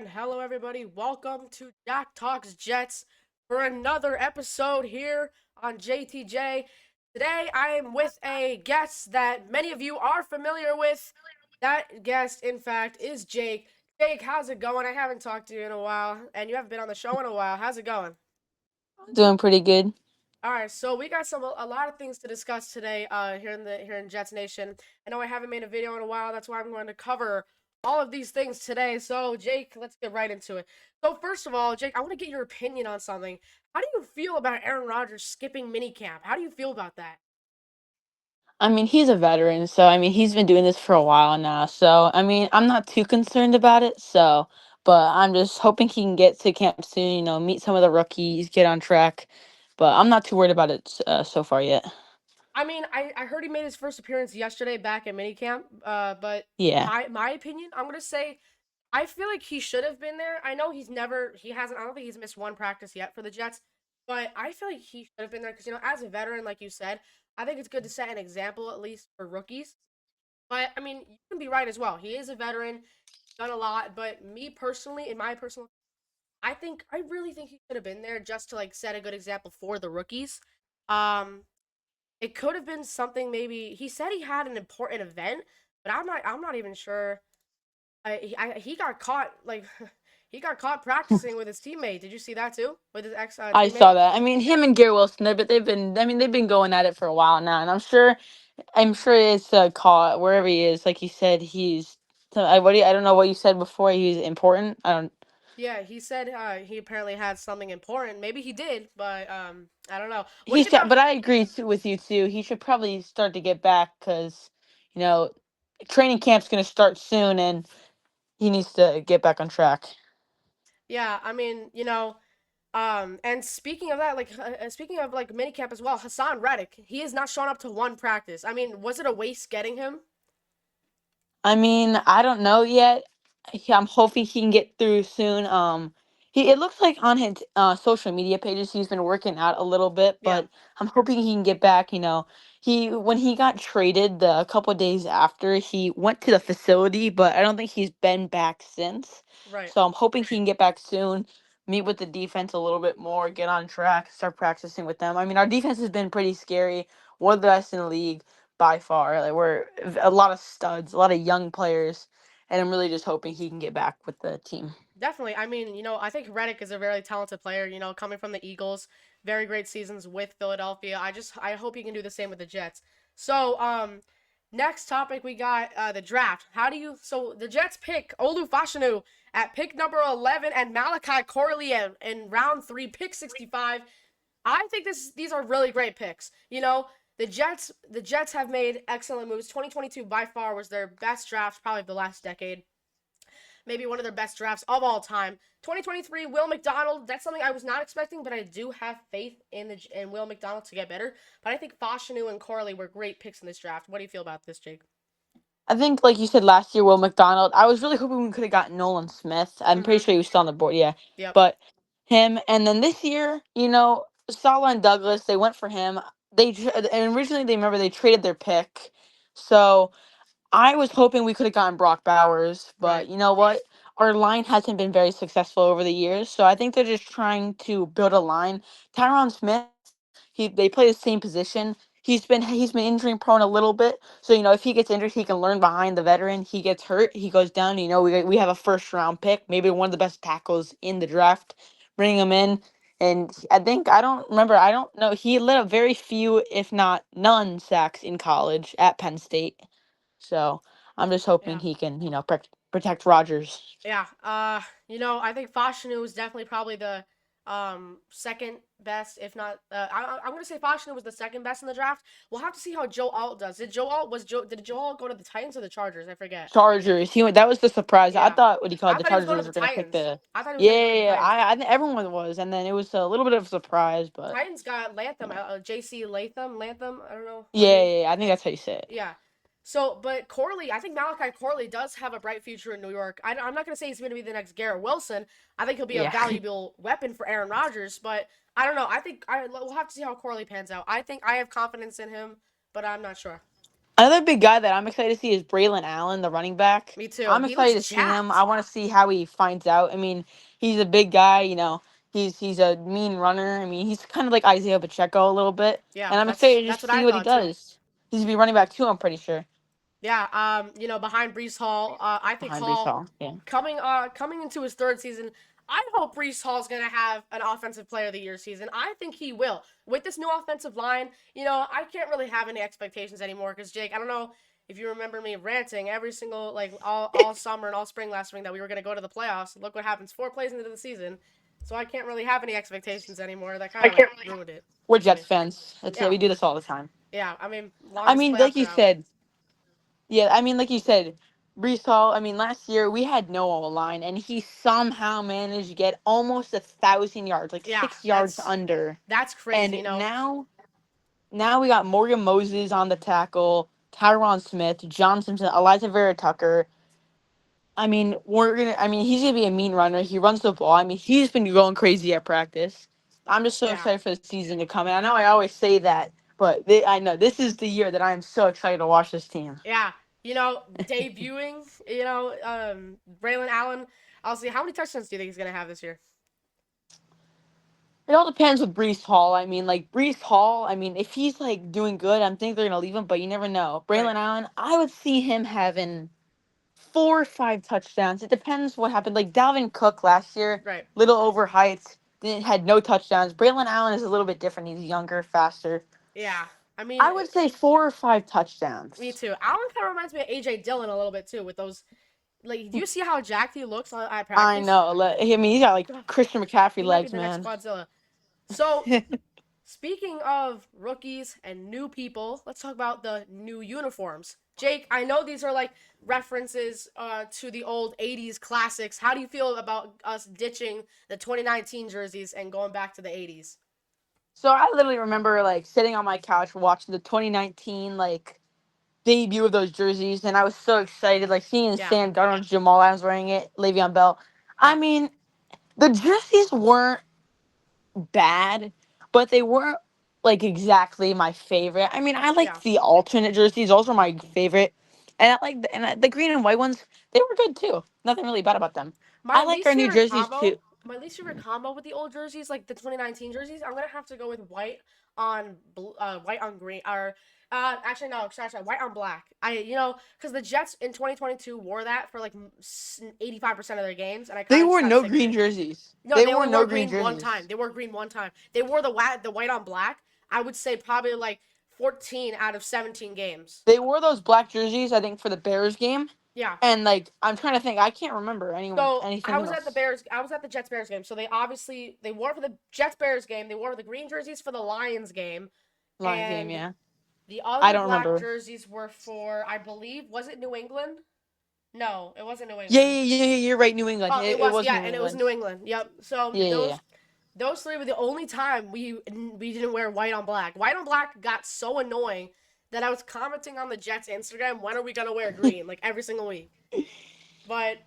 and hello everybody. Welcome to Jack Talks Jets for another episode here on JTJ. Today I am with a guest that many of you are familiar with. That guest, in fact, is Jake. Jake, how's it going? I haven't talked to you in a while, and you haven't been on the show in a while. How's it going? Doing pretty good. All right, so we got a lot of things to discuss today here in Jets Nation. I know I haven't made a video in a while. That's why I'm going to cover all of these things today. So, Jake, let's get right into it. So, first of all, Jake, I want to get your opinion on something. How do you feel about Aaron Rodgers skipping minicamp? How do you feel about that? I mean, he's a veteran, so I mean, he's been doing this for a while now. So, I mean, I'm not too concerned about it. But I'm just hoping he can get to camp soon, meet some of the rookies, get on track. But I'm not too worried about it so far yet. I mean, I heard he made his first appearance yesterday back at minicamp. But Yeah. my opinion, I'm gonna say I feel like he should have been there. I know he hasn't. I don't think he's missed one practice yet for the Jets, but I feel like he should have been there because as a veteran, like you said, I think it's good to set an example at least for rookies. But I mean, you can be right as well. He is a veteran, done a lot. But me personally, in my personal, I really think he should have been there just to like set a good example for the rookies. Um, it could have been something maybe he said he had an important event, but I'm not even sure. He got caught like he got caught practicing with his teammate. Did you see that too? With his ex I teammate? saw that. I mean, him and Gary Wilson, they've been, I mean, they've been going at it for a while now, and I'm sure it's a call wherever he is. Like you said, he's. So I don't know what you said before. He's important. I don't. Yeah, he said he apparently had something important. Maybe he did, but I don't know. What do He you think should, about? but I agree with you too. He should probably start to get back because, you know, training camp's going to start soon, and he needs to get back on track. Yeah, I mean, and speaking of that, speaking of like minicamp as well, Hassan Reddick, he has not shown up to one practice. I mean, was it a waste getting him? I mean, I don't know yet. I'm hoping he can get through soon. It looks like on his social media pages he's been working out a little bit, Yeah, but I'm hoping he can get back. He when he got traded a couple days after, he went to the facility, but I don't think he's been back since. right. So I'm hoping he can get back soon, meet with the defense a little bit more, get on track, start practicing with them. I mean, our defense has been pretty scary. One of the best in the league by far. Like we're a lot of studs, a lot of young players, and I'm really just hoping he can get back with the team. Definitely. I mean, I think Reddick is a very talented player, coming from the Eagles, very great seasons with Philadelphia. I hope he can do the same with the Jets. So, next topic we got the draft. So the Jets pick Olu Fashanu at pick number 11 and Malachi Corley in round 3, pick 65. I think these are really great picks. The Jets have made excellent moves. 2022 by far was their best draft probably of the last decade, maybe one of their best drafts of all time. 2023, Will McDonald. That's something I was not expecting, but I do have faith in Will McDonald to get better. But I think Fashanu and Corley were great picks in this draft. What do you feel about this, Jake? I think, like you said last year, Will McDonald. I was really hoping we could have gotten Nolan Smith. I'm pretty Mm-hmm. sure he was still on the board, yeah. Yep. But him, and then this year, Sala and Douglas, they went for him. And originally they remember they traded their pick, so I was hoping we could have gotten Brock Bowers, Right. but you know what? Our line hasn't been very successful over the years, so I think they're just trying to build a line. Tyron Smith, they play the same position. He's been injury prone a little bit, so if he gets injured, he can learn behind the veteran. He gets hurt, he goes down. We have a first round pick, maybe one of the best tackles in the draft. Bring him in, and I don't know. He led a very few, if not none, sacks in college at Penn State. So I'm just hoping Yeah. he can, protect Rogers. Yeah. I think Fashanu was definitely probably the second best, if not. I'm gonna say Fashanu was the second best in the draft. We'll have to see how Joe Alt does. Did Joe Alt go to the Titans or the Chargers? I forget. Chargers. That was the surprise. I Yeah. thought, what do you call it? I The thought he was going to Chargers the were gonna pick Titans. the. I thought he was Yeah, going to go to the yeah, yeah. Titans. I think everyone was, and then it was a little bit of a surprise, but Titans got Latham, J.C. Latham. I don't know yeah, how to. yeah, yeah, I think that's how you say it. Yeah. So, but Corley, I think Malachi Corley does have a bright future in New York. I'm not going to say he's going to be the next Garrett Wilson. I think he'll be a Yeah. valuable weapon for Aaron Rodgers, but I don't know. We'll have to see how Corley pans out. I think I have confidence in him, but I'm not sure. Another big guy that I'm excited to see is Braylon Allen, the running back. Me too. I'm He looks excited to see him. I jacked. want to see how he finds out. I mean, he's a big guy, you know. He's a mean runner. I mean, he's kind of like Isaiah Pacheco a little bit, Yeah, and I'm that's excited to that's what just I see what he thought too. does. He's gonna be running back too. I'm pretty sure Yeah, behind Brees Hall, I think behind Brees Hall Hall. Yeah. coming into his third season. I hope Brees Hall's gonna have an offensive player of the year season. I think he will. With this new offensive line, I can't really have any expectations anymore because Jake, I don't know if you remember me ranting every single like all summer and all spring last spring that we were gonna go to the playoffs. Look what happens 4 plays into the season. So I can't really have any expectations anymore. That kind I of like can't really. ruined it We're for me. Jets fans. That's it. Yeah, We do this all the time. yeah. I mean, I longest mean, like playoff you drought. said, yeah. I mean, like you said, Brees Hall. I mean, last year we had no line, and he somehow managed to get almost 1,000 yards, like Yeah, 6 yards under. that's crazy. And now we got Morgan Moses on the tackle, Tyron Smith, John Simpson, Elijah Vera Tucker. I mean, he's gonna be a mean runner. He runs the ball. I mean, he's been going crazy at practice. I'm just so Yeah, excited for the season to come. And I know I always say that, but I know this is the year that I am so excited to watch this team. yeah. Debuting. Braylon Allen. I'll see. How many touchdowns do you think he's gonna have this year? It all depends with Brees Hall. I mean, like Brees Hall. I mean, if he's like doing good, I'm thinking they're gonna leave him, but you never know. Right, Braylon Allen, I would see him having 4 or 5 touchdowns. It depends what happened. Like Dalvin Cook last year, right. little overhyped, didn't had no touchdowns. Braylon Allen is a little bit different. He's younger, faster. Yeah. I mean, I would say 4 or 5 me touchdowns. too. Allen kind of reminds me of AJ Dillon a little bit too with those. Like, do you see how jacked he looks at I practice? know. I mean, he's got like God, Christian McCaffrey he might be legs, the next man. Quadzilla. So, speaking of rookies and new people, let's talk about the new uniforms. Jake, I know these are like references to the old 80s classics. How do you feel about us ditching the 2019 jerseys and going back to the 80s? So I literally remember like sitting on my couch watching the 2019 like debut of those jerseys, and I was so excited, like seeing Yeah, Sam Darnold, Jamal Adams wearing it, Le'Veon Bell. I yeah, mean, the jerseys weren't bad, but they weren't like exactly my favorite. I mean, I yeah. liked the alternate jerseys; those were my favorite, and the green and white ones. They were good too. Nothing really bad about them. My I like least our new favorite jerseys combo, too. my least favorite combo with the old jerseys, like the 2019 jerseys, I'm gonna have to go with white on green, or actually no, sorry, white on black. Because the Jets in 2022 wore that for like 85% of their games, and I They kind of just wore got no sick of green it. jerseys. No, They they wore only wore no green green one time. jerseys. They wore green one time. They wore the white on black. I would say probably like 14 out of 17 games. They wore those black jerseys, I think, for the Bears game, Yeah. and like I'm trying to think, I can't remember So I anything was at the else. Bears. I was at the Jets Bears game. So they wore for the Jets Bears game. They wore the green jerseys for the Lions game, Lions game, and yeah. the I other don't black remember. jerseys were for, I believe, was it New England? No, it wasn't New Yeah, England. yeah, yeah, yeah, you're right. New England. Oh, it It was, was yeah, New and it was England. New England. Yep. So Yeah, yeah, yeah. those three were the only time we didn't wear white on black. White on black got so annoying that I was commenting on the Jets Instagram, when are we gonna wear green? Like every single week. But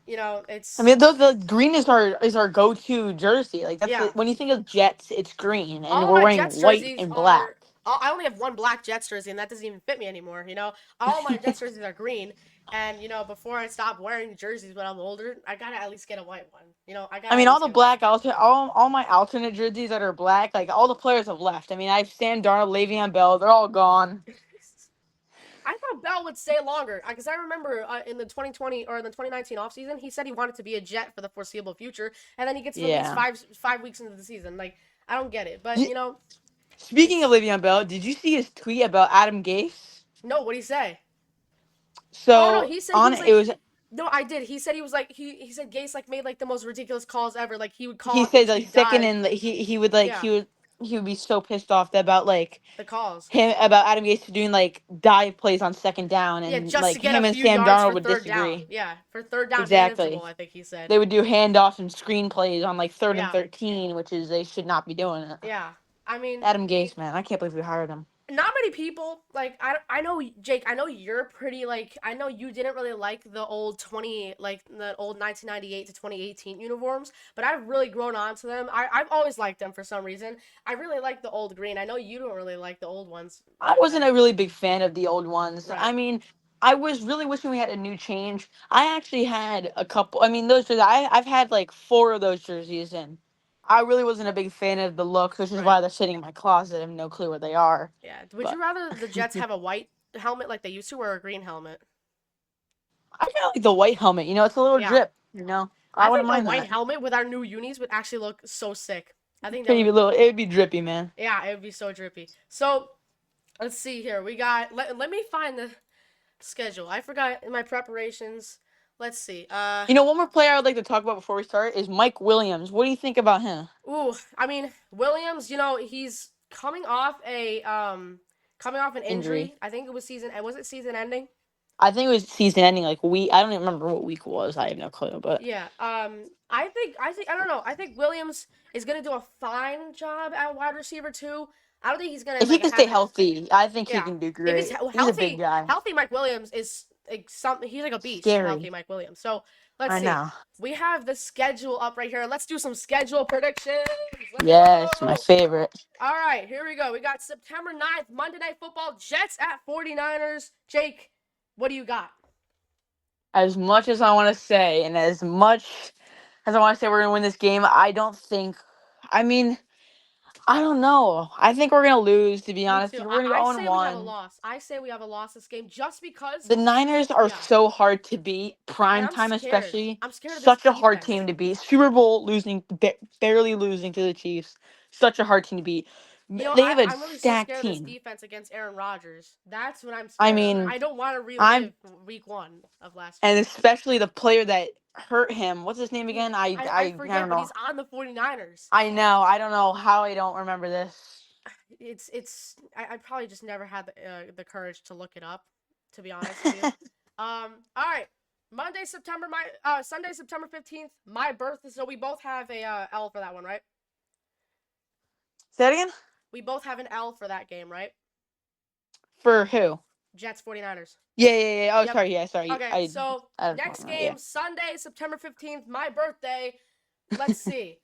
I it's mean, the green is our go-to jersey. Like that's yeah. it. When you think of Jets, it's green, and All of we're my wearing Jets white jerseys and black. are. I only have one black Jets jersey, and that doesn't even fit me anymore. All my Jets jerseys are green, and before I stop wearing jerseys when I'm older, I gotta at least get a white one. I I gotta mean, at all least the get one. black all my alternate jerseys that are black, like all the players have left. I mean, I have Sam Darnold, Le'Veon Bell, they're all gone. I thought Bell would stay longer because I remember in the 2020 or in the 2019 offseason, he said he wanted to be a Jet for the foreseeable future, and then he gets released Yeah. five weeks into the season. Like, I don't get it, but Y- Speaking of it's Le'Veon Bell, did you see his tweet about Adam Gase? no. What would he say? Oh no, So he said he on was it like, was no, I did. He said he was like he said Gase like made like the most ridiculous calls ever. Like he would call he on said things like he second dive. and he would like Yeah, he would be so pissed off about like the calls. him about Adam Gase doing like dive plays on second down, Yeah, and just to like get a him and few Sam yards Darnold for would third down. disagree. Yeah, for third down manageable. Exactly. I think he said. They would do handoffs and screen plays on like third and Yeah, 13, which is they should not be doing it. yeah. I mean, Adam Gase, man, I can't believe we hired him. not many people like I know Jake. I know you're pretty like I know you didn't really like the old 20 like the old 1998 to 2018 uniforms, but I've really grown on to them. I've always liked them for some reason. I really like the old green. I know you don't really like the old ones I back wasn't then. a really big fan of the old ones. Right. I mean, I was really wishing we had a new change. I actually had a couple. I mean, those jerseys. I've had like four of those jerseys, and I really wasn't a big fan of the look, which is Right. why they're sitting in my closet. I have no clue where they are. Yeah. Would But you rather the Jets have a white helmet like they used to, or a green helmet? I kind of like the white helmet. It's a little Yeah. drip. I I wouldn't think a mind white that. helmet with our new unis would actually look so sick. I think that Pretty would. little. It would be drippy, man. Yeah, it would be so drippy. So let's see here. We got. Let me find the schedule. I forgot in my preparations. Let's see. One more player I would like to talk about before we start is Mike Williams. What do you think about him? Ooh, I mean Williams. He's coming off an Injury. injury. I think it was season. Was it season ending? I think it was season ending, like week. I don't even remember what week it was. I have no clue, but Yeah. I think I don't know. I think Williams is gonna do a fine job at wide receiver too. I don't think he's gonna if he like can stay have it. healthy, I think he Yeah. can do If he's great. He's a big healthy, guy. healthy Mike Williams is like something. He's like a beast. Healthy Scary. Mike Williams. So let's I see. know. We have the schedule up right here. Let's do some schedule predictions. Let's Yes, my go. favorite. All right, here we go. We got September 9th, Monday Night Football, Jets at 49ers. Jake, what do you got? As much as I want to say, and as much as I want to say we're gonna win this game, I don't think. I mean, I don't know. I think we're gonna lose. To be Me honest, too. we're gonna I go 0 say we have a 1. loss. I say we have a loss this game just because, The Niners are yeah. so hard to beat, And prime I'm time scared. especially. I'm scared of this Such a hard defense. team to beat. Super Bowl losing, barely losing to the Chiefs. Such a hard team to beat. They have a I'm really so stacked scared of this team. defense against Aaron Rodgers. That's what I'm I scared of. mean, I don't want to I'm relive week one of last and year. especially the player that hurt him. What's his name He, again? I I I I forget, don't but know. he's on the 49ers. I know. I don't know how I don't remember this. I probably just never had the courage to look it up, to be honest with you. All right. Sunday, September 15th, my birthday. So we both have a L for that one, right? Say that again? We both have an L for that game, right? For who? Jets 49ers. Yeah. Oh, Yep. sorry. Yeah, sorry. Okay, so I don't next know. Yeah. game, Sunday, September 15th, my birthday. Let's see.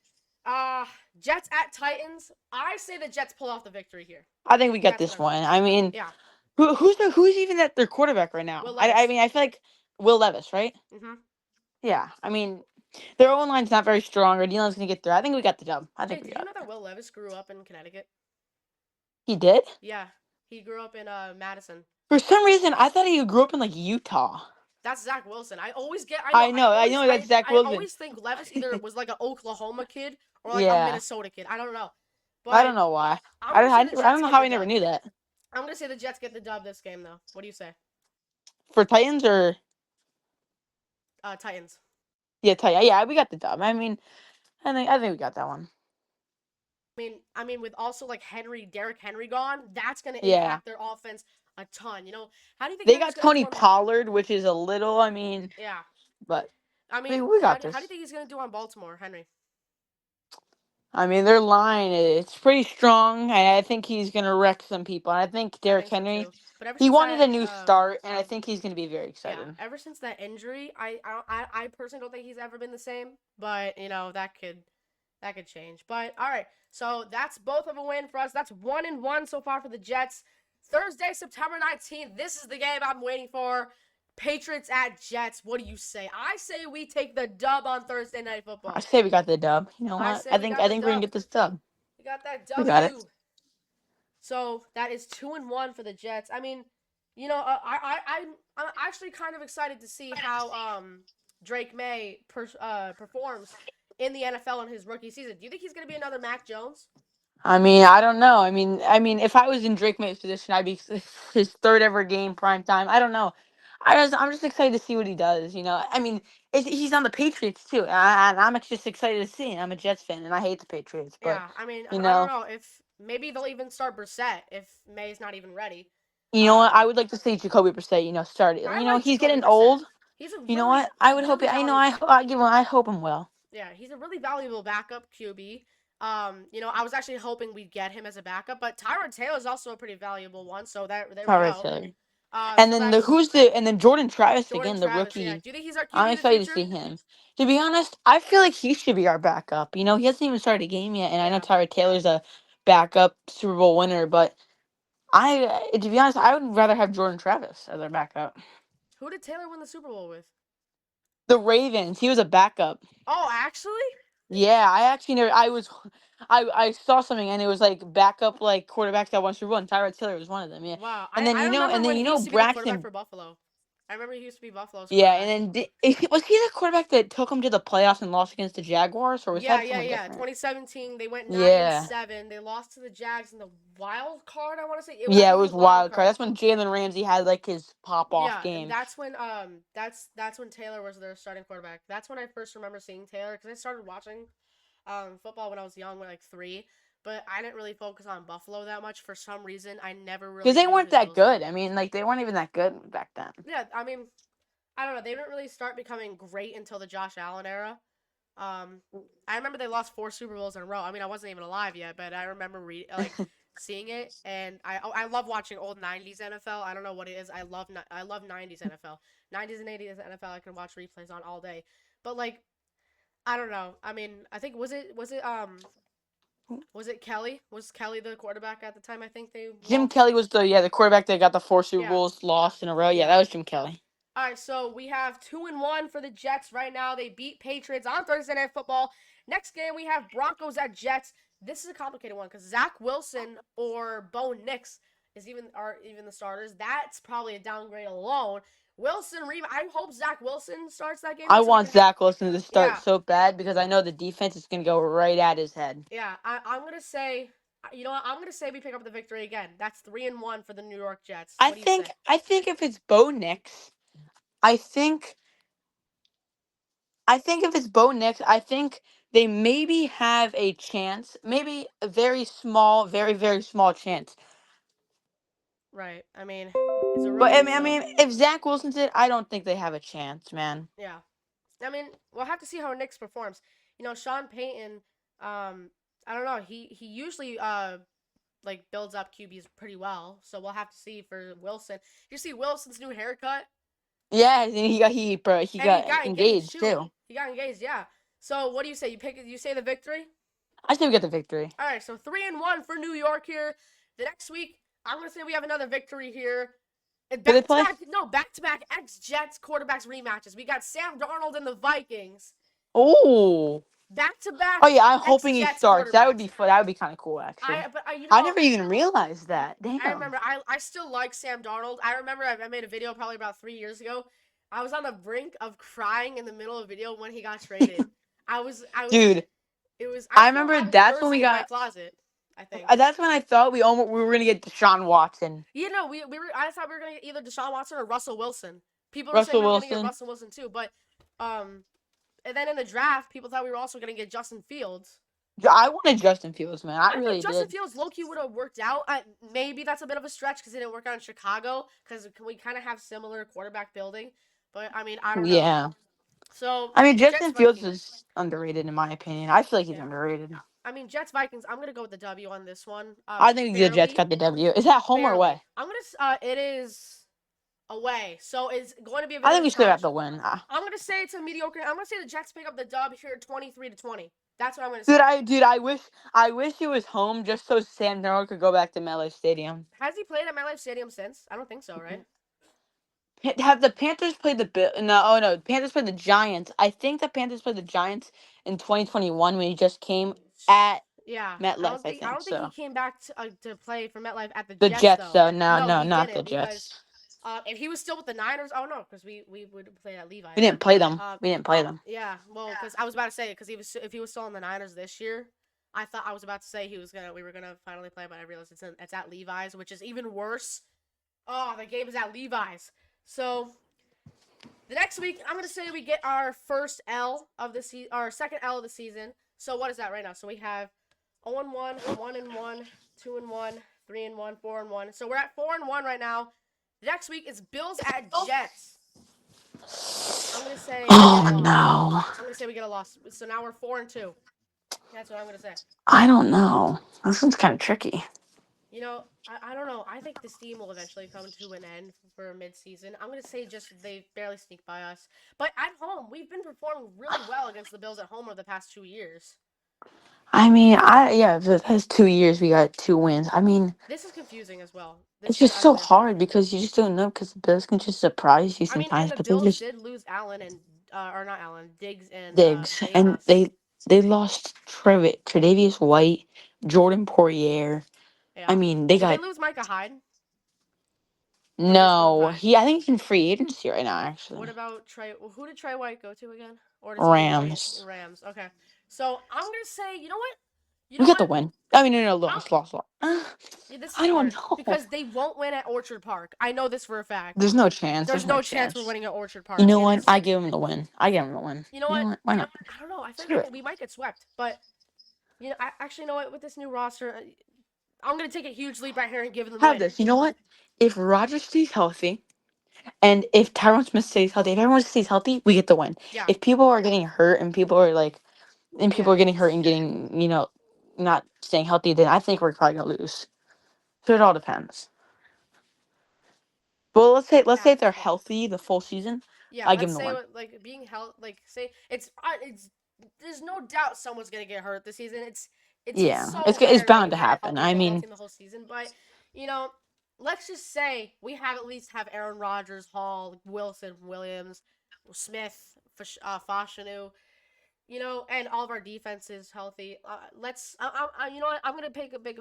Uh Jets at Titans. I say the Jets pull off the victory here. I think we got That's what this I'm saying. one. I mean, Yeah. who's even at their quarterback right now? Will I Levis. mean, I feel like Will Levis, right? Mhm. Yeah. I mean, their own line's not very strong. Or Dylan's gonna get through. I think we got the dub. I think Jake, we did you got know that it. Will Levis grew up in Connecticut? He did. Yeah. He grew up in Madison. For some reason, I thought he grew up in like Utah. That's Zach Wilson. I know. I know that's Zach I Wilson. always think Levis either was like an Oklahoma kid or like a Yeah. Minnesota kid. I don't know. I But don't know why. I'm gonna say the I Jets don't know get how the I never dub. knew that. I'm gonna say the Jets get the dub this game though. What do you say? For Titans or Titans. yeah, yeah, we got the dub. I mean, I think we got that one. I mean, with also like Derrick Henry gone, that's gonna Yeah. impact their offense a ton. How do you think They Henry's got gonna do Tony on? Pollard, which is a little, Yeah, but I we, mean, we how got do you this. think he's gonna do on Baltimore, Henry? I mean, their line it's pretty strong, and I think he's gonna wreck some people. And I think I Derrick think so Henry, too. But ever he since wanted a that, new start, and I think he's gonna be very yeah, excited. ever since that injury, I personally don't think he's ever been the same. But that could change. But all right, so that's both of a win for us. That's 1-1 so far for the Jets. Thursday, September 19th. This is the game I'm waiting for. Patriots at Jets. What do you say? I say we take the dub on Thursday Night I Football. say we got the dub. You know I what? say I we think got I the think we're gonna dub. get this dub. We got that We got it. W. So that is 2-1 for the Jets. I mean, I'm actually kind of excited to see how Drake May performs in the NFL in his rookie season. Do you think he's going to be another Mac Jones? I mean, I don't know. I mean, if I was in Drake May's position, I'd be his third ever game prime time. I don't know. I'm just excited to see what he does. I mean, he's on the Patriots too, and I'm just excited to see him. I'm a Jets fan, and I hate the Patriots, but Yeah, I mean, you I don't know, know if maybe they'll even start Brissett if May's not even ready. you know what? I would like to see Jacoby Brissett. Start it. I like He's Jacoby getting Brissett. old. He's a You know what? I would hope. really I know. valuable. I give him. I hope him well. Yeah, he's a really valuable backup QB. I was actually hoping we'd get him as a backup, but Tyrod Taylor is also a pretty valuable one. So there we All right, go. Taylor. And So then that's Jordan Travis Jordan again, the Travis. Yeah. rookie. Do you think he's our I'm QB in the excited to future? see him. To be honest, I feel like he should be our backup. He hasn't even started a game yet, and I know Yeah. Tyrod Taylor's a backup Super Bowl winner, but to be honest, I would rather have Jordan Travis as our backup. Who did Taylor win the Super Bowl with? The Ravens, he was a backup. Oh, actually? Yeah, I actually never. I saw something and it was like backup like quarterbacks that won Super Bowl, and Tyrod Taylor was one of them. Yeah, Wow. and then I remember when he used to be the quarterback Braxton. for Buffalo. I remember he used to be Buffalo's Yeah, quarterback. and then was he the quarterback that took him to the playoffs and lost against the Jaguars, or was Yeah, that yeah, someone yeah. different? 2017, they went 9 and Yeah, 7. They lost to the Jags in the wild card. I want to say I yeah, it think it was was wild wild card. card. That's when Jalen Ramsey had like his pop off Yeah, and game. that's when Taylor was their starting quarterback. That's when I first remember seeing Taylor because I started watching football when I was young, when like 3. But I didn't really focus on Buffalo that much for some reason. I never Because really they knew weren't his that real good. name. I mean, like they weren't even that good back then. Yeah, I mean, I don't know. They didn't really start becoming great until the Josh Allen era. Um, I remember they lost 4 Super Bowls in a row. I mean, I wasn't even alive yet, but I remember seeing it, and I love watching old '90s NFL. I don't know what it is. I love '90s NFL, '90s and '80s NFL. I can watch replays on all day, but like I don't know. I mean, I think was it Kelly? Was Kelly the quarterback at the time? I think they Jim lost. Kelly was the quarterback that got the 4 Super Yeah, Bowls lost in a row. Yeah, yeah. that was Jim Kelly. All right, so we have 2-1 for the Jets right now. They beat Patriots on Thursday Night Football. Next game we have Broncos at Jets. This is a complicated one because Zach Wilson or Bo Nix are even the starters. That's probably a downgrade alone. I hope Zach Wilson starts that game I so we want can have. Zach Wilson to start Yeah, so bad because I know the defense is going to go right at his head. yeah. I'm gonna say, you know what? I'm gonna say we pick up the victory again. That's 3-1 for the New York Jets. I What do you think say? I think if it's Bo Nix, I think I think if it's Bo Nix, I think they maybe have a chance, maybe a very small, very very small chance. Right. I mean, he's a But I rookie, mean, I so mean, if Zach Wilson's it, I don't think they have a chance, man. yeah. I mean, we'll have to see how Knicks performs. Sean Payton, I don't know. He usually builds up QBs pretty well, so we'll have to see for Wilson. You see Wilson's new haircut, Yeah, and he and he got got engaged engaged too. too. He got engaged, yeah. So what do you say? You say the victory? I still get the victory. All right, so 3-1 for New York here. The next week, I'm gonna say we have another victory here. And Who they back to play? back, no, back to back ex Jets quarterbacks rematches. We got Sam Darnold and the Vikings. Oh, Back to back oh yeah, I'm ex hoping he Jets starts. That would quarterbacks. be fun. That would be kind of cool, actually. But I never even realized that. I Damn. remember I still like Sam Darnold. I remember I made a video probably about 3 years ago. I was on the brink of crying in the middle of a video when he got traded. I was Dude, it was I I still remember have his that's when we jersey in my got. closet. I think. That's when I thought we were gonna get Deshaun Watson, We were I thought we were gonna get either Deshaun Watson or Russell Wilson. People were saying Russell we were gonna get Wilson. Russell Wilson too, but um and then in the draft people thought we were also gonna get Justin Fields. I wanted Justin Fields, man. I I think really Justin did. Fields low key would have worked out. Maybe that's a bit of a stretch because it didn't work out in Chicago because we kind of have similar quarterback building. But I mean, I don't know. Yeah. So I mean, Jets Justin Fields Vikings, is underrated in my opinion. I feel like he's yeah. underrated. I mean Jets Vikings. I'm gonna go with the W on this one. I think the Jets Barely, got the W. Is that home or barely. away? I'm gonna. It is away, so it's going to be a bit I of think a we still got challenge. the win. I'm gonna say it's a mediocre. I'm gonna say the Jets pick up the dub here, 23-20. That's what I'm gonna Dude, say. I wish it was home just so Sam Darnold could go back to MetLife Stadium. Has he played at MetLife Stadium since? I don't think so, right? Have the Panthers played the Bill? No, oh no, Panthers played the Giants. I think the Panthers played the Giants in 2021 when he just came at Yeah, MetLife. I I think don't think he so. came back to play for MetLife at the The Jets Jets, though. though. No, No, no, he not the didn't because Jets. if he was still with the Niners, oh no, because we would play at We Levi's. didn't play them. Um, We didn't play them. yeah, well, because I was about to say because if he was still in the Niners this year, I thought I was about to say we were gonna finally play, but I realized it's at Levi's, which is even worse. Oh, the game is at Levi's. So the next week, I'm gonna say we get our first L of the our second L of the season. So what is that right now? So we have 0-1, 1-1, 2-1, 3-1, 4-1. So we're at 4-1 right now. The next week is Bills at Jets. I'm gonna say we get a Oh loss. no. I'm gonna say we get a loss. So now we're 4-2. That's what I'm gonna say. I don't know. This one's kind of tricky. I don't know. I think this team will eventually come to an end for mid-season. I'm gonna say just they barely sneak by us, but at home we've been performing really well against the Bills at home over the past 2 years. I mean, I yeah, the past 2 years we got 2 wins. I mean, This is confusing as well. it's This is just so unclear. hard because you just don't know because the Bills can just surprise you I mean, and sometimes, the but they Bills just did lose Allen and or not Allen, Diggs and digs and Davis. they lost Tre'Davious White, Jordan Poirier. I Yeah. mean, they Did they got lose Micah Hyde, or are they still no. back? He I think he's in free agency right now. What Actually, about Trey? Who did Trey White go to again? Or does he play Rams. Rams? Okay. So I'm gonna say, you know what? You We know got the what? win. I mean, no, no, I'm lost. Yeah, this is I don't hard know. because they won't win at Orchard Park. I know this for a fact. There's no chance. There's There's no no chance we're chance. winning at Orchard You Park. know It what? is. I give him the win. I give him the win. You know You know what? what? Why not? I don't know. I feel Screw like it. we might get swept, but I actually know what with this new roster, I'm gonna take a huge leap right here and give them the Have win. this. You know what? If Rodgers stays healthy, and if Tyron Smith stays healthy, if everyone stays healthy, we get the win. Yeah, If people are getting hurt and people yeah, are getting hurt and getting not staying healthy, then I think we're probably gonna lose. So it all depends. But let's say yeah, if they're healthy the full season, yeah. I give Let's them the say win. what like being held like say it's there's no doubt someone's gonna get hurt this season. It's Yeah, so it's rare to bound be to happen. healthy I for the whole mean, team the whole season, but you know, let's just say we have at least have Aaron Rodgers, Hall, Wilson, Williams, Smith, Fashanu, and all of our defense is healthy. You know what? I'm gonna take a big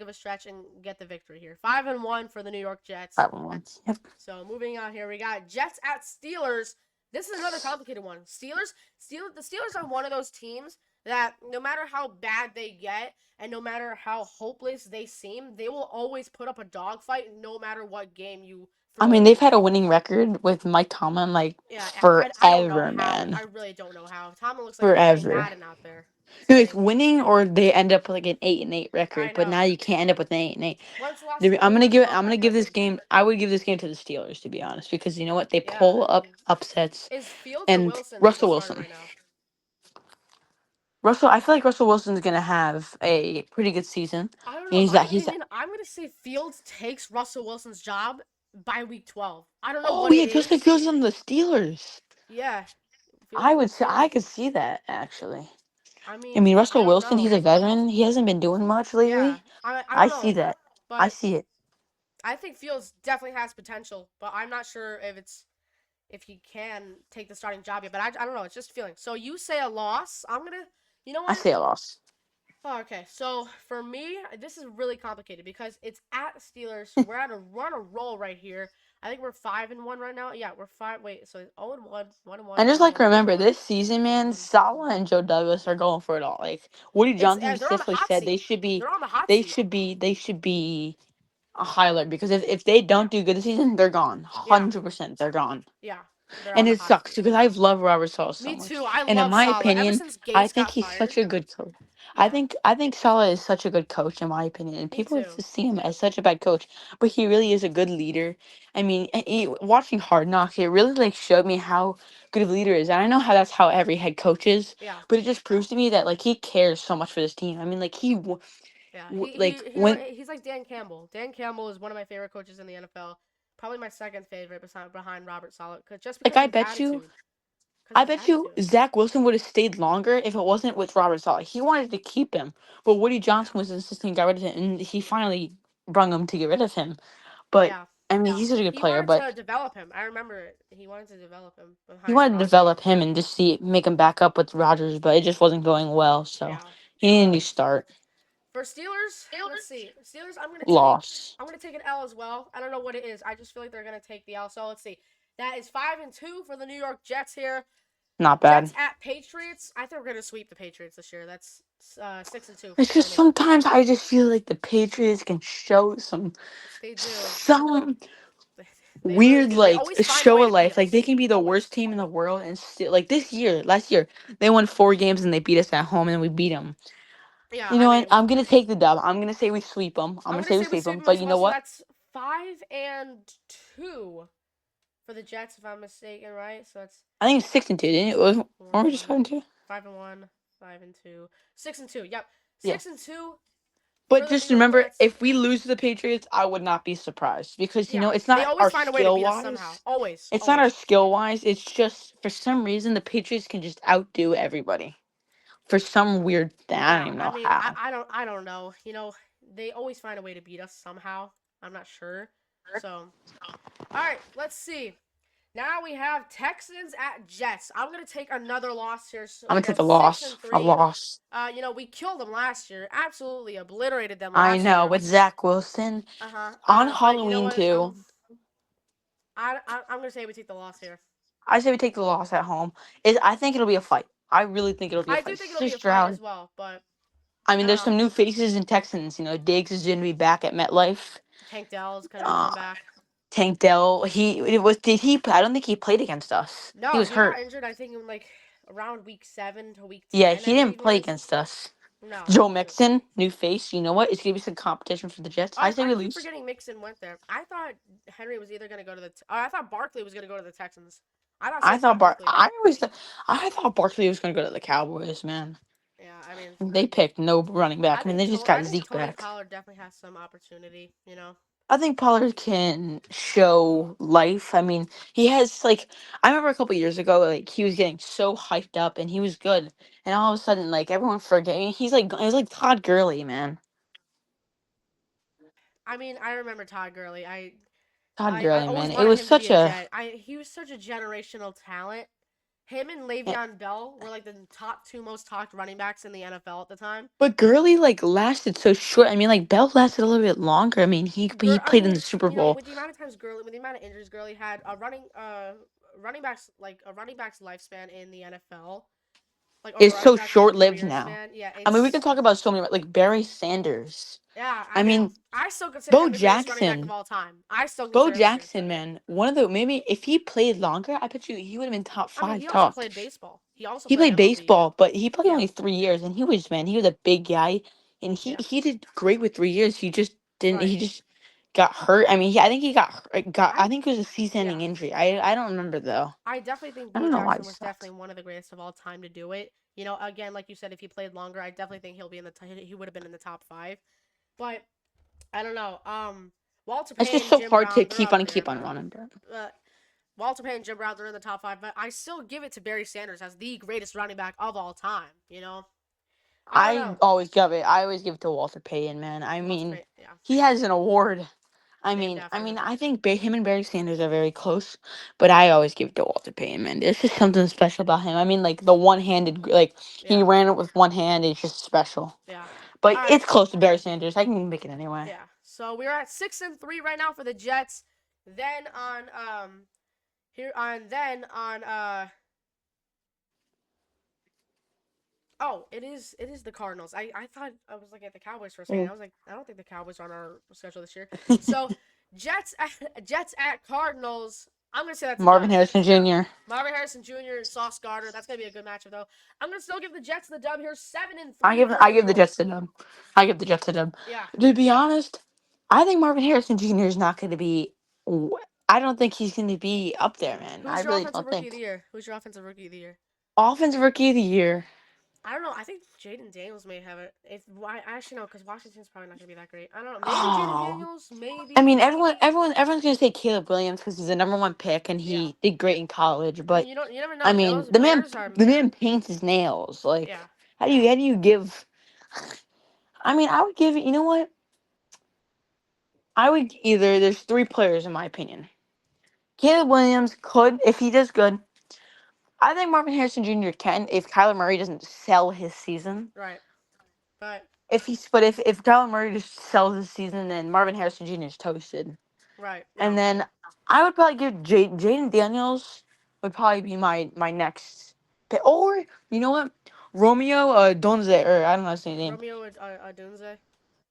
of a stretch and get the victory here. 5-1 for the New York Jets. 5-1. Yep. So moving on here, we got Jets at Steelers. This is another complicated one. The Steelers are one of those teams that no matter how bad they get and no matter how hopeless they seem, they will always put up a dogfight no matter what game you I throw mean, them they've had into. a winning record with Mike Tomlin like Yeah, I don't know forever, how. man. I really don't know how. Tomlin looks like he's playing Forever. Madden out there, No, it's saying, winning or they end up with like an 8-8 record, "I but know." now you can't end up with an 8-8. When's the last time I'm we gonna won a give I'm gonna comeback give this record? game. I would give this game to the Steelers to be honest, because you know what? They Yeah, pull I up mean, upsets is Fields or and Wilson the Russell starter Wilson. right now? I feel like Russell Wilson's gonna have a pretty good season. I don't know. He's My that he's opinion, I'm gonna say Fields takes Russell Wilson's job by week 12. I don't know oh what it yeah, Justin is. Fields on the Steelers. Yeah, I would say I Fields. could see that actually. I I mean, mean I Russell don't Wilson, he's know. a veteran. He hasn't been doing much Yeah, lately. I I don't see know, that. I but see it. I think Fields definitely has potential. But I'm not sure if he can take the starting job yet. But I don't know. It's just a feeling. So you say a loss. I'm gonna. You know I what? say a loss. Oh, okay, so for me, this is really complicated because it's at Steelers. We're on a roll right here. I think we're 5-1 right now. Yeah, we're five. Wait, so 0-1, 1-1, And just 1-1, like remember 1-1, this season, man, 1-1. Salah and Joe Douglas are going for it all. Like Woody It's Johnson they're on the specifically hot said, seat. They're on the hot they seat. should be, they should be a highlight because if they don't do good this season, they're gone. Yeah, 100%, they're gone. yeah, they're And on the it hot sucks seat. because I've loved Robert Saleh so Me much. too. I And in love my Salah. Ever opinion, since I Gase think got he's fired. such a good coach. Yeah, I think Salah is such a good coach in my opinion. And me people too. just see him as such a bad coach, but he really is a good leader. I mean, watching Hard Knocks, it really like showed me how good of a leader is. And I know how that's how every head coach is, Yeah, but it just proves to me that like he cares so much for this team. I mean, like yeah. like when He's like Dan Campbell. Dan Campbell is one of my favorite coaches in the NFL. Probably my second favorite behind Robert Saleh, just like because of his attitude. Because I of his bet you attitude. Zach Wilson would have stayed longer if it wasn't with Robert Saleh. He wanted to keep him, but Woody Johnson was insisting got rid of him, and he finally brung him to get rid of him. But Yeah. I mean, he's such a good He player, wanted but to develop him. I remember it. He wanted to develop him he behind wanted to Rodgers. develop him and just make him back up with Rodgers, but it just wasn't going well. So Yeah. he needed a new start. For Steelers, let's see. Steelers, Loss, I'm gonna take an L as well. I don't know what it is. I just feel like they're gonna take the L. So let's see. That is 5-2 for the New York Jets here. not Jets bad. at Patriots. I think we're gonna sweep the Patriots this year. That's 6-2 It's for just me. sometimes I just feel like the Patriots can show They do. some They really weird do. They like always find a show way of to beat life. Like they us. can be the worst Always. team in the world and still like last year they won 4 games and they beat us at home and we beat them. Yeah, You I know what? mean, I'm gonna take the dub. I'm gonna say we sweep them. I'm I'm gonna gonna say we say we sweep sweep them. them But as you well. know So what? that's 5-2 for the Jets, if I'm mistaken, right? So that's I think it's 6-2. Didn't it? Weren't we just 4-1, 5-2? 5-1. 5-2, 6-2. Yep, Yeah. 6-2 But for the just New York remember, Jets. if we lose to the Patriots, I would not be surprised because Yeah, it's they not always our find a way to skill beat us somehow. wise. Always, It's not our always. skill wise. It's just for some reason the Patriots can just outdo everybody. For some weird thing, I don't Yeah, even I know mean, how. I don't know. They always find a way to beat us somehow. I'm not sure. So, all right, let's see. Now we have Texans at Jets. I'm gonna take another loss here. So I'm we gonna go take a six loss. and A three. loss. We killed them last year. Absolutely obliterated them I last know year. with Zach Wilson Uh huh. on But you know Halloween what? too. I'm gonna say we take the loss here. I say we take the loss at home. I think it'll be a fight. I really think it'll be a I do fight. think it'll CJ be a fight as Stroud. well, but I mean, I don't there's know. some new faces in Texans. Diggs is going to be back at MetLife. Tank Dell is gonna Uh, come back. Tank Dell. Did he? I don't think he played against us. He No, was he got hurt. injured. I think in like around week 7 to week 10. Yeah, I he believe didn't it play was. against us. No. Joe Mixon, new face. You know what? It's gonna be some competition for the Jets. I say I we keep lose. forgetting Mixon went there. I thought Henry was either gonna go to the. I thought Barkley was gonna go to the Texans. I thought Saquon Barkley did. I thought Barkley was gonna go to the Cowboys, man. Yeah, I mean, They picked no running back. I mean, they just I got think Zeke Tony back. Pollard definitely has some opportunity. I think Pollard can show life. I mean, he has I remember a couple years ago, he was getting so hyped up and he was good, and all of a sudden, everyone forget. He's like Todd Gurley, man. I mean, I remember Todd Gurley. Todd I Gurley, always man. It wanted was him to be such a a. Jet. He was such a generational talent. Him and eh, Le'Veon Bell were like the top two most talked running backs in the NFL at the time. But Gurley lasted so short. I mean, Bell lasted a little bit longer. I mean, he I played in mean, the Super Bowl. with the amount of times Gurley, with the amount of injuries Gurley had, a running back's lifespan in the NFL, like a It's running so back's whole short lived career now. span. Yeah, I mean, we can it's talk about so many Barry Sanders. yeah. I I mean, mean, I still consider Bo him the greatest running back of Jackson. all time. I still Bo consider him the greatest Jackson, running back. man, one of the maybe if he played longer, I bet you he would have been top I mean, five he also talk. played baseball. He also He played played MLB. baseball, but he played Yeah, only 3 years, and he was a big guy, and yeah, he did great with 3 years. He just didn't. right. He just got hurt. I mean, I think he got. I I think it was a yeah. season-ending injury. I don't remember though. I definitely think I Bo don't know why he Jackson was stopped. definitely one of the greatest of all time to do it. Again, like you said, if he played longer, I definitely think he'll be in he would have been in the top five. But I don't know. Walter It's just Payton, so Jim hard to Brown, they're up keep there. on running, bro. Uh, Walter Payton, Jim Brown, they're in the top five. But I still give it to Barry Sanders as the greatest running back of all time. I don't know. I always give it to Walter Payton, man. I Walter mean, Payton, yeah, he has an award. named after him. I think him and Barry Sanders are very close, but I always give it to Walter Payton, man. There's just Yeah, something special about him. I mean, the one-handed, he yeah, ran it with one hand. It's just special. yeah. But All right, it's close to Barry Sanders. I can make it anyway. yeah. So we're at 6-3 right now for the Jets. Then here on then on Oh, it is the Cardinals. I thought I was looking at the Cowboys for a second. Mm. I was like, I don't think the Cowboys are on our schedule this year. So Jets at Cardinals. I'm gonna say that's a Marvin dub. Harrison Jr. Marvin Harrison Jr. and Sauce Gardner. That's gonna be a good matchup though. I'm gonna still give the Jets the dub here, 7-3 I overall. give the Jets a dub. I give the Jets a dub. Yeah. To be honest, I think Marvin Harrison Jr. is not going to be. I don't think he's going to be up there, man. I Who's your really offensive don't rookie of think. the year? Who's your offensive rookie of the year? Offensive Rookie of the Year. I don't know. I think Jaden Daniels may have it. If I actually know, because Washington's probably not gonna be that great. I don't know. Maybe Jaden Oh, Daniels. I Maybe. mean, everyone's gonna say Caleb Williams because he's the number one pick and Yeah. he did great in college. I mean, But you never I know. mean, Those players are. the man paints his nails. Yeah. How do you give? I mean, I would give it. You know what? I would either. There's three players in my opinion. Caleb Williams could, if he does good. I think Marvin Harrison Jr. can if Kyler Murray doesn't sell his season. Right. But If Kyler Murray just sells his season, then Marvin Harrison Jr. is toasted. right. And No. then I would probably give Jaden Daniels would probably be my next pick. Or you know what, Romeo Donze, or I don't know his name. Romeo Adunze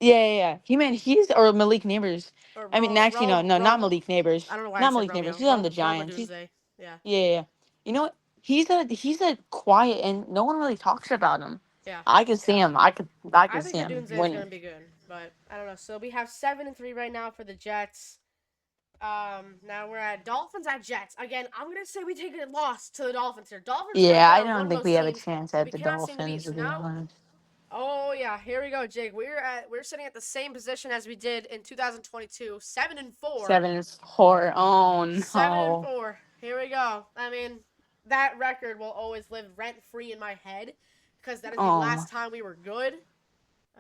Yeah. He's or Malik Neighbors. or I mean, actually, no, not Malik I Neighbors. don't know why I Not said Malik Neighbors. Romeo. He's on the Rome Giants. Adunze. Yeah. Yeah. You know what? He's a quiet and no one really talks about him. Yeah. I could see him. I I could see think him Adunze is winning. gonna be good, but I don't know. So we have 7-3 right now for the Jets. Now we're at Dolphins at Jets. Again, I'm gonna say we take a loss to the Dolphins here. Dolphins, I Yeah, feel I like, are one don't of think those we have a teams chance we at the cannot seem to beat. Dolphins, to So be now, honest. oh yeah, here we go, Jake. We're sitting at the same position as we did in 2022, 7-4. 7-4. Oh Seven and no. four. Here we go. I mean, that record will always live rent free in my head because that is the Oh, last time we were good.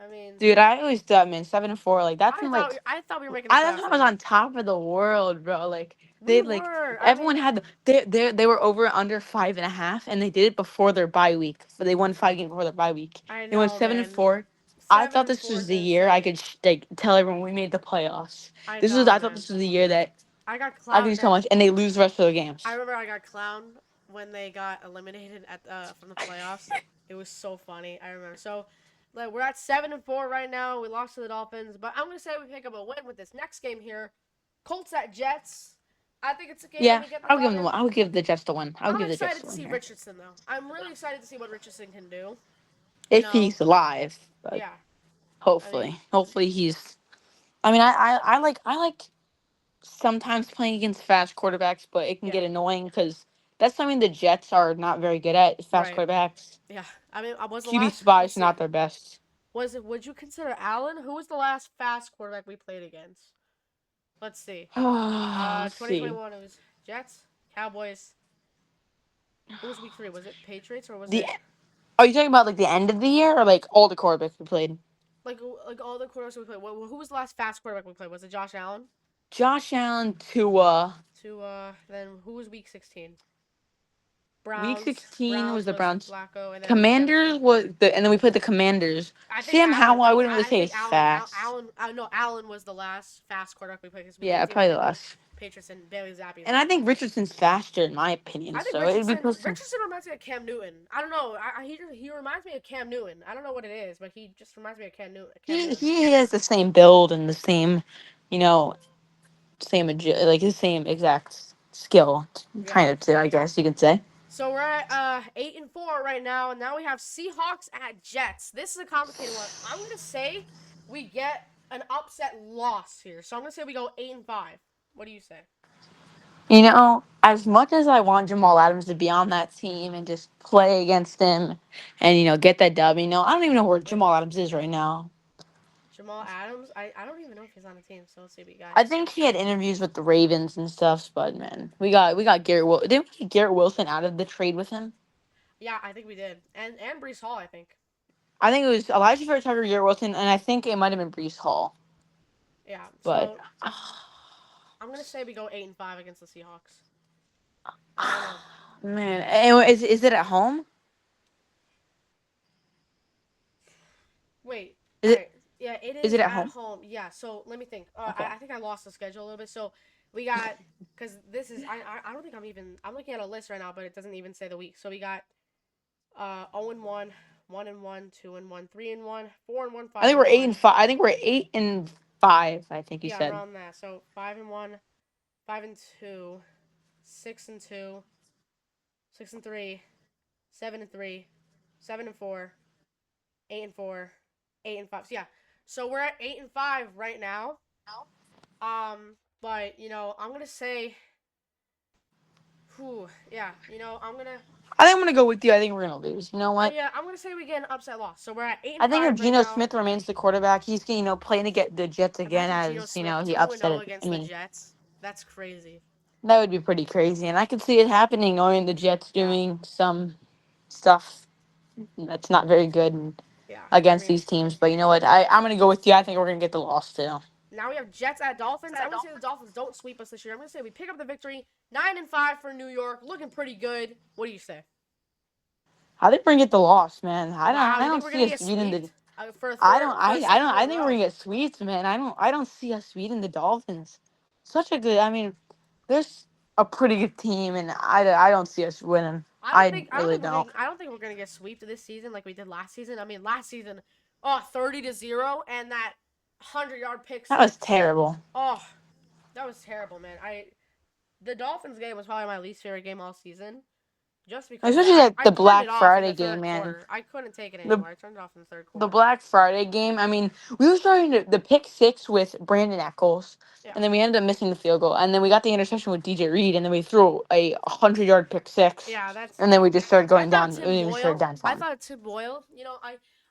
I mean, dude, I always thought, man, 7-4. Like that's I when thought like I thought we were making the I playoffs thought I was then. on top of the world, bro. Like We they like were. I everyone mean, had they were over under 5.5, and they did it before their bye week. So they won 5 games before their bye week. I They won know, seven and man. four. I Seven thought and this four was is the year I insane. could like tell everyone we made the playoffs. I This was know, I thought man. this was the year that I got I could clowned do so then. much, and they lose the rest of the I games. remember I got clowned when they got eliminated at from the playoffs. It was so funny. I remember. So, like, we're at 7-4 right now. We lost to the Dolphins, but I'm gonna say we pick up a win with this next game here. Colts at Jets. I think it's a game that Yeah, we get the I'll give dub them the in. one. I would give the Jets the win. I would I'm give the Jets excited the to win see here Richardson though. I'm really excited to see what Richardson can do. You if know, he's alive. But yeah. I mean, hopefully he's. I mean, I like sometimes playing against fast quarterbacks, but it can yeah. get annoying because that's something the Jets are not very good at. Fast Right. quarterbacks. Yeah. I mean, I was the QB last. spy Let's is see. not their best. Was it? Would you consider Allen? Who was the last fast quarterback we played against? Let's see. Let's see. 2021. It was Jets, Cowboys. Who was week 3? Was it Patriots or was The it Are you talking about like the end of the year or like all the quarterbacks we played? like all the quarterbacks we played? Who was the last fast quarterback we played? Was it Josh Allen? Josh Allen, Tua. To then who was week 16? Week Browns. 16 was Browns the was Browns. Flacco, and then week 17. Commanders was and then we played the Commanders. I think Sam Allen. Howell, I wouldn't really I say think is fast. Allen. No, Allen was the last fast quarterback we played because we Yeah, didn't even probably the get the last. Patriots and Bailey Zappi's And I in. think Richardson's faster in my opinion, I think so it'd be close to. Richardson reminds me of Cam Newton. I don't know. He reminds me of Cam Newton. I don't know what it is, but he just reminds me of Cam He Newton. he has the same build and the same, you know, like his same exact skill, Yeah. kind of too. I guess you could say. So we're at 8-4 right now, and now we have Seahawks at Jets. This is a complicated one. I'm gonna say we get an upset loss here. So I'm gonna say we go 8-5. What do you say? As much as I want Jamal Adams to be on that team and just play against him, and get that dub, I don't even know where Wait, Jamal Adams is right now. Jamal Adams? I don't even know if he's on the team. So let's see what we got I here. think he had interviews with the Ravens and stuff, but man, we got Garrett. Didn't we get Garrett Wilson out of the trade with him? Yeah, I think we did, and Brees Hall. I think. I think it was Elijah Fair Tucker, Garrett Wilson, and I think it might have been Brees Hall. Yeah. But So I'm gonna say we go 8-5 against the Seahawks. I don't know. man, anyway, is it at home? Wait. Is All it right. Yeah, it is is it at at home? home. Yeah. So let me think. Okay. I think I lost the schedule a little bit. So we got because this is I don't think I'm looking at a list right now, but it doesn't even say the week. So we got 0-1, 1-1, 2-1, 3-1, 4-1, I think 5 we're and eight one. and five. I think we're 8-5. I think you Yeah, said. around that. So 5-1, 5-2, 6-2, 6-3, 7-3, 7-4, 8-4, 8-5. So yeah. So we're at 8-5 right now. But I'm gonna say, whew, yeah, I'm gonna, I think I'm gonna go with you. I think we're gonna lose. You know what? yeah, I'm gonna say we get an upset loss. So we're at eight I and think if five right Geno now. Smith remains the quarterback, he's playing to get the Jets again Imagine Geno as Smith he 2-0 upset it. I against the mean, Jets. That's crazy. that would be pretty crazy, and I could see it happening, knowing the Jets Yeah, doing some stuff that's not very good yeah. I against mean, these teams. But you know what? I'm gonna go with you. I think we're gonna get the loss too. now we have Jets at Dolphins. I'm gonna say the Dolphins don't sweep us this year. I'm gonna say we pick up the victory. 9-5 for New York, looking pretty good. What do you say? I think we're gonna get the loss, man. I don't. Wow, I you don't think we're see gonna us get beating the. swept for a third, for a I don't. season in I a think we're row? gonna get sweeps, man. I don't see us beating the Dolphins. Such a good. I mean, there's a pretty good team, and I don't see us winning. I really don't. I don't think we're gonna get swept this season like we did last season. I mean, last season, oh, 30-0, and that 100-yard pick That was six. terrible. Oh, that was terrible, man. The Dolphins game was probably my least favorite game all season, just because of it. Especially I, like I the turned it Black off in Friday the game, third man. quarter. I couldn't take it The anymore. I turned it off in the third the quarter. Black Friday game. I mean, we were starting to the pick six with Brandon Eccles, Yeah. and then we ended up missing the field goal, and then we got the interception with DJ Reed, and then we threw a 100-yard pick six, Yeah, that's. and then we just started I going thought down. Tim We started Boyle. down I some. thought Tim Boyle.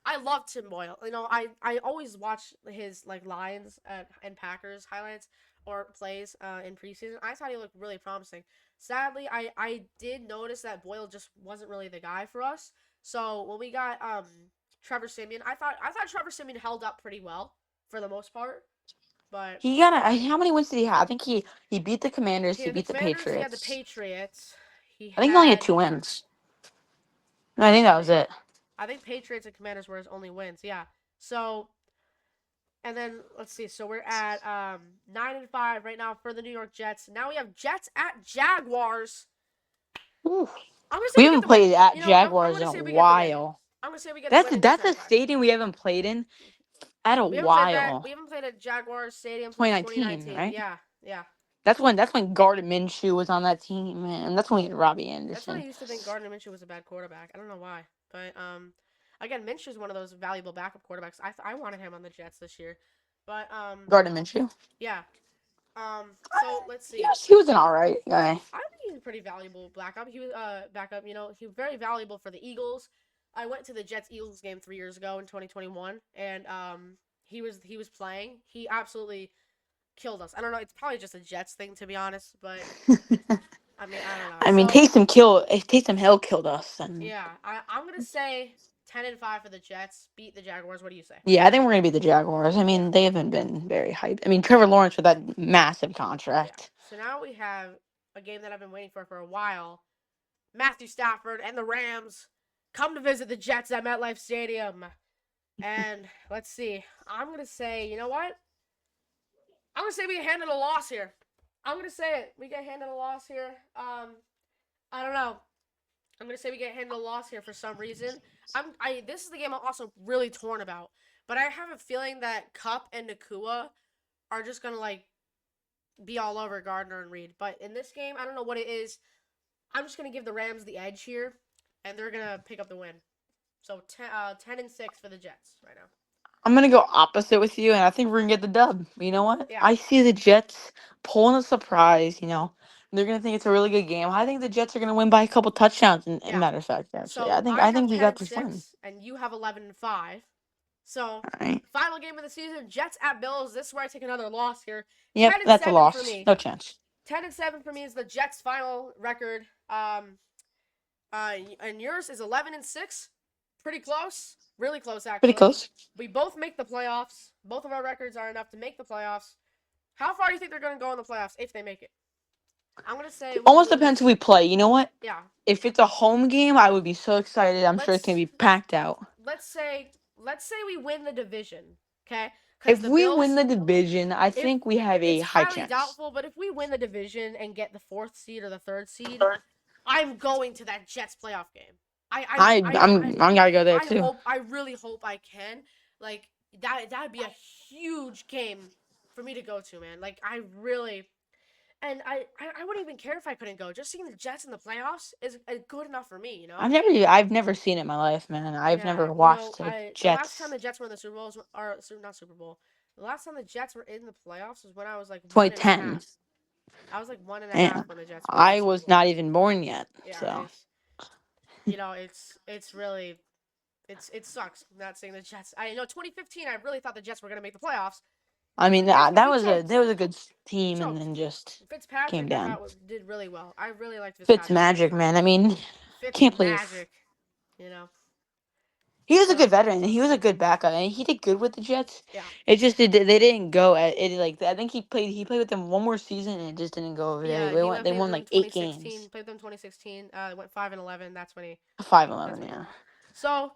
I love Tim Boyle. I always watch his like Lions and Packers highlights or plays in preseason. I thought he looked really promising. Sadly, I did notice that Boyle just wasn't really the guy for us. So when we got Trevor Simeon, I thought Trevor Simeon held up pretty well for the most part. But He got how many wins did he have? I think he beat the Commanders, he he had the beat the Commanders. He had the Patriots. Patriots. He I think he only had had. 2 wins. No, I Let's think that was see. it. I think Patriots and Commanders were his only wins. Yeah. So and then let's see. So we're at 9-5 right now for the New York Jets. Now we have Jets at Jaguars. Ooh. I'm gonna say We we get haven't the win. played at I'm Jaguars gonna in a say we get the win. while. I'm gonna say we get the That's win in that's a 10-5. stadium we haven't played in at a We haven't played that. We while. haven't played at Jaguars Stadium since 2019, 2019. right? Yeah, yeah. That's when Gardner Minshew was on that team, man. That's when we had Robbie That's when I Anderson. used to think Gardner Minshew was a bad quarterback. I don't know why, but again, Minshew is one of those valuable backup quarterbacks. I wanted him on the Jets this year, but Gardner Minshew. yeah. So let's He see. was he was an all right guy. I think he's a pretty valuable backup. He was backup. He was very valuable for the Eagles. I went to the Jets Eagles game 3 years ago in 2021, and he was playing. He absolutely killed us. I don't know. It's probably just a Jets thing to be honest, but I mean I don't know. I mean, So Taysom Hill killed us, and yeah, I'm gonna say 10-5 for the Jets. Beat the Jaguars. What do you say? yeah, I think we're gonna be the Jaguars. I Yeah, mean, they haven't been very hyped. I mean, Trevor Lawrence with that massive yeah. contract. So now we have a game that I've been waiting for a while. Matthew Stafford and the Rams come to visit the Jets at MetLife Stadium. And let's see. I'm gonna say, you know what? I'm gonna say we get handed a loss here. I'm gonna say it. We get handed a loss here. I don't know. I'm gonna say we get handed a loss here for some reason. This is the game I'm also really torn about. But I have a feeling that Cup and Nakua are just gonna like be all over Gardner and Reed. But in this game, I don't know what it is. I'm just gonna give the Rams the edge here, and they're gonna pick up the win. So 10-6 for the Jets right now. I'm gonna go opposite with you, and I think we're gonna get the dub. You know what? Yeah, I see the Jets pulling a surprise. They're gonna think it's a really good game. I think the Jets are gonna win by a couple touchdowns. In yeah. matter of fact, actually, So I think I I have think we ten got and this win. six, and you have 11-5. So All right. final game of the season: Jets at Bills. This is where I take another loss here. Yep, Ten and that's a seven for loss. me. No chance. 10-7 for me is the Jets' final record. And yours is 11-6. Pretty close. Really close, Pretty actually. close. We both make the playoffs. Both of our records are enough to make the playoffs. How far do you think they're going to go in the playoffs if they make it? I'm going to say we Almost depends who lose. we play. You know what? Yeah. If it's a home game, I would be so excited. I'm sure it's gonna Let's be packed out. let's say we win the division, okay? Because If the we win Bills, the division, I if think we have a it's high highly chance. doubtful, but if we win the division and get the fourth seed or the third seed, I'm going to that Jets playoff game. I'm gotta go there I too. hope I really hope I can. Like that'd be a huge game for me to go to, man. Like I really and I wouldn't even care if I couldn't go. Just seeing the Jets in the playoffs is good enough for me, you know? I've never seen it in my life, man. I've Yeah, never watched the the last time Jets the Jets were in the Super Bowls or not Super Bowl. The last time the Jets were in the playoffs was when I was like one and a 2010. half. I was like one and a Yeah, half when the Jets were in the I Super was Bowl. not even born yet. Yeah, So it's really it sucks not seeing the Jets. I know 2015 I really thought the Jets were gonna make the playoffs. I mean Unfortunately, that we was a choked. that was a good We team, and choked. then just came Fitzpatrick I down. thought did really well. I really liked Fitz Fitzpatrick. magic, man. I mean, Fitz can't believe magic, you know. he was a good So veteran. He was a good backup, and he did good with the Jets. yeah, They didn't go at it like I think he played with them one more season, and it just didn't go over there. yeah, They he won went they played with won them in like 8 games. 2016. Played with them 2016. Went 5-11. That's when he. Five That's eleven, when he yeah. left. So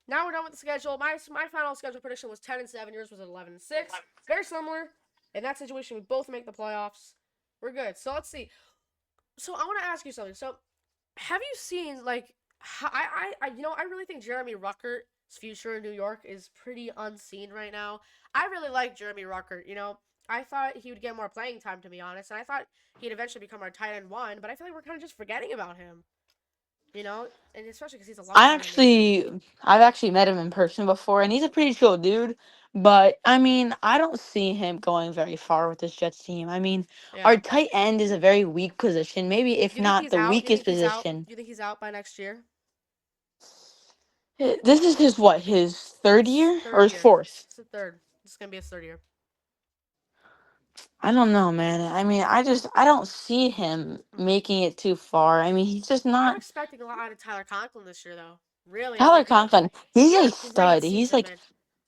now we're done with the schedule. My final schedule prediction was 10-7. Yours was 11-6. Very similar. In that situation, we both make the playoffs. We're good. So let's see. So I want to ask you something. So have you seen like I really think Jeremy Ruckert's future in New York is pretty unseen right now. I really like Jeremy Ruckert. I thought he would get more playing time to be honest, and I thought he'd eventually become our tight end one. But I feel like we're kind of just forgetting about him. You know, and especially because he's a I lumber, man. actually, I've actually met him in person before, and he's a pretty chill dude. But I mean, I don't see him going very far with this Jets team. I mean, our Yeah. tight end is a very weak position, maybe Do if you think not he's the out? Do you weakest think he's out? position. Do you think he's out by next year? This is his what? His third His year or third his year. fourth? It's the third. It's gonna be his third year. I don't know, man. I mean, I don't see him Hmm. making it too far. I mean, he's just I'm not expecting a lot out of Tyler Conklin this year, though. Really, I'm Tyler like Conklin. he He's had a a great stud. He's season, like man.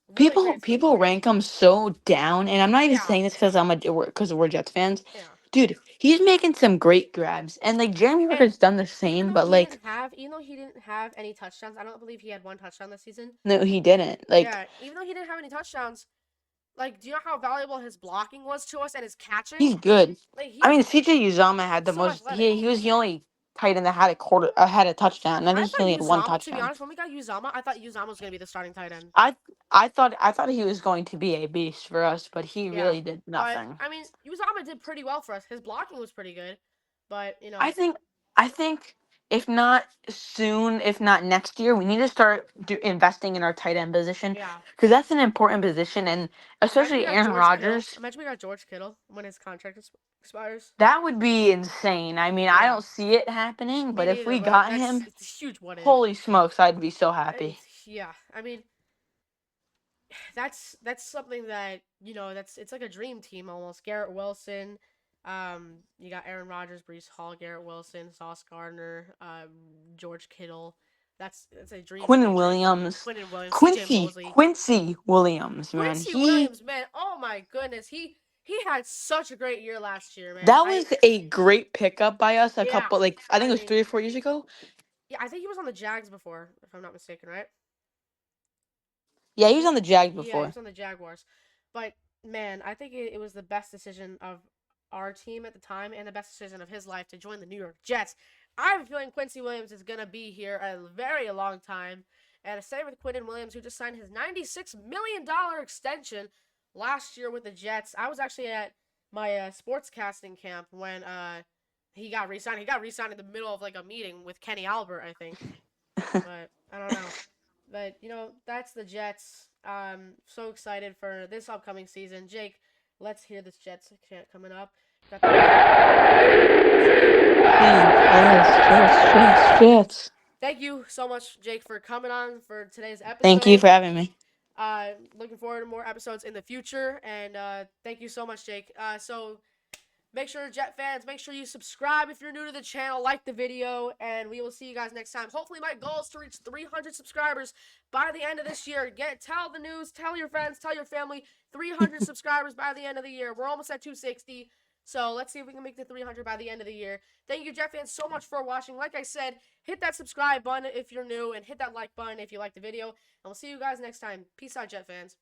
Really people great people season. rank him so down, and I'm not even Yeah, saying this because we're Jets fans. yeah. Dude, he's making some great grabs, and like Jeremy And Rucker's done the same, but like even though he didn't have any touchdowns, I don't believe he had one touchdown this season. no, he didn't. Like Yeah, even though he didn't have any touchdowns, like, do you know how valuable his blocking was to us and his catching? he's good. Like, I mean, CJ Uzama had the so most. athletic. He was the only tight end that had a had a touchdown, and I I think he thought only had one Uzama, to be touchdown. honest, when we got Uzama, I thought Uzama was gonna be the starting tight end. I I thought he was going to be a beast for us, but he Yeah, really did but nothing. I mean, Uzama did pretty well for us. His blocking was pretty good, but I think I think if not soon, if not next year, we need to start investing in our tight end position yeah. because that's an important position, and Imagine we especially got Aaron George Kittle. Rodgers. Imagine we got George Kittle when his contract expires. That would be insane. I mean, I Yeah, don't see it happening, me but if neither. we But got that's him, it's a huge what if. holy smokes, I'd be so happy. Yeah, I mean, that's something that that's it's like a dream team almost. Garrett Wilson, you got Aaron Rodgers, Brees Hall, Garrett Wilson, Sauce Gardner, George Kittle. That's a dream Quinn team right there. Williams, Quinton Williams, C.J. Mosley, Quincy Williams, man, Quincy he Williams, man. Oh my goodness, he had such a great year last year, man. that I was a great pickup by us. A Yeah, couple, like I think I it was mean 3 or 4 years ago. yeah, I think he was on the Jags before, if I'm not mistaken, right? Yeah, he I was think on the Jags yeah, he before. was on the Jaguars. But man, I think it was the best decision of our team at the time and the best decision of his life to join the New York Jets. I have a feeling Quincy Williams is gonna be here a very long time. And the same with Quinton Williams, who just signed his $96 million extension last year with the Jets. I was actually at my sportscasting camp when he got re-signed. He got re-signed in the middle of like a meeting with Kenny Albert, I think. But I don't know. But that's the Jets. So excited for this upcoming season. Jake, let's hear this Jets chant coming up. Got the music. 3, 2, 1, Jets. Thank you so much, Jake, for coming on for today's Thank you episode. for having me. Looking forward to more episodes in the future, and thank you so much, Jake. So make sure, Jet fans, make sure you subscribe if you're new to the channel, like the video, and we will see you guys next time. Hopefully, my goal is to reach 300 subscribers by the end of this year. Tell the news, tell your friends, tell your family. 300 subscribers by the end of the year. We're almost at 260. So let's see if we can make the 300 by the end of the year. Thank you, Jet fans, so much for watching. Like I said, hit that subscribe button if you're new, and hit that like button if you like the video. And we'll see you guys next time. Peace out, Jet fans.